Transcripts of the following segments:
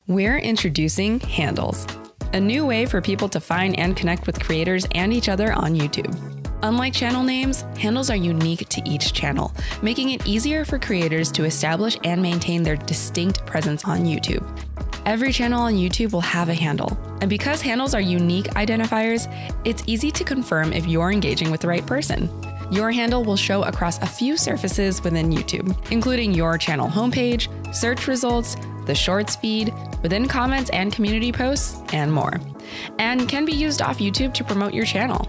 We're introducing handles, a new way for people to find and connect with creators and each other on YouTube. Unlike channel names, handles are unique to each channel, making it easier for creators to establish and maintain their distinct presence on YouTube. Every channel on YouTube will have a handle, and because handles are unique identifiers, it's easy to confirm if you're engaging with the right person. Your handle will show across a few surfaces within YouTube, including your channel homepage, search results, the Shorts feed, within comments and community posts, and more, and can be used off YouTube to promote your channel.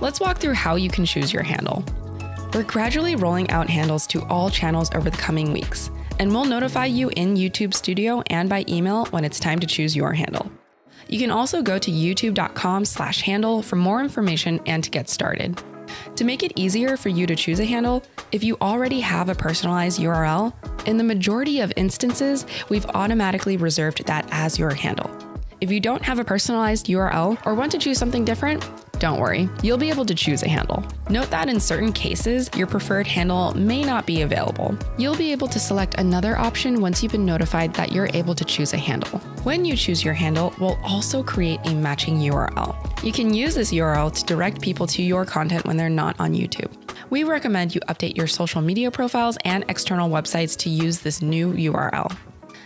Let's walk through how you can choose your handle. We're gradually rolling out handles to all channels over the coming weeks, and we'll notify you in YouTube Studio and by email when it's time to choose your handle. You can also go to youtube.com/handle for more information and to get started. To make it easier for you to choose a handle, if you already have a personalized URL, in the majority of instances, we've automatically reserved that as your handle. If you don't have a personalized URL or want to choose something different, don't worry, you'll be able to choose a handle. Note that in certain cases, your preferred handle may not be available. You'll be able to select another option once you've been notified that you're able to choose a handle. When you choose your handle, we'll also create a matching URL. You can use this URL to direct people to your content when they're not on YouTube. We recommend you update your social media profiles and external websites to use this new URL.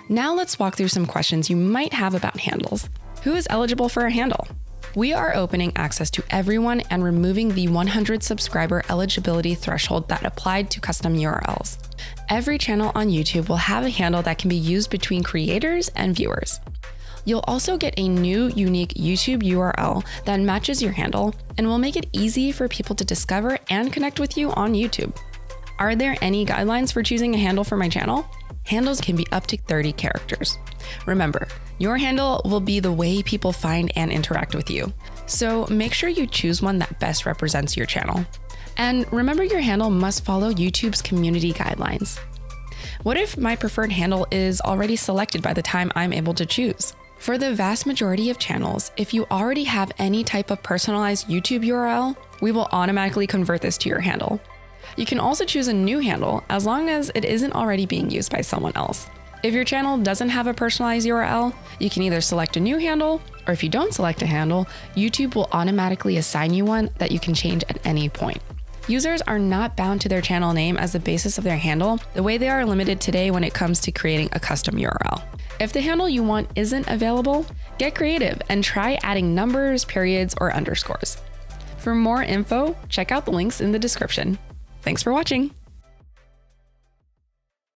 Now let's walk through some questions you might have about handles. Who is eligible for a handle? We are opening access to everyone and removing the 100 subscriber eligibility threshold that applied to custom URLs. Every channel on YouTube will have a handle that can be used between creators and viewers. You'll also get a new unique YouTube URL that matches your handle and will make it easy for people to discover and connect with you on YouTube. Are there any guidelines for choosing a handle for my channel? Handles can be up to 30 characters. Remember, your handle will be the way people find and interact with you. So make sure you choose one that best represents your channel. And remember, your handle must follow YouTube's community guidelines. What if my preferred handle is already selected by the time I'm able to choose? For the vast majority of channels, if you already have any type of personalized YouTube URL, we will automatically convert this to your handle. You can also choose a new handle as long as it isn't already being used by someone else. If your channel doesn't have a personalized URL, you can either select a new handle, or if you don't select a handle, YouTube will automatically assign you one that you can change at any point. Users are not bound to their channel name as the basis of their handle, the way they are limited today when it comes to creating a custom URL. If the handle you want isn't available, get creative and try adding numbers, periods, or underscores. For more info, check out the links in the description. Thanks for watching.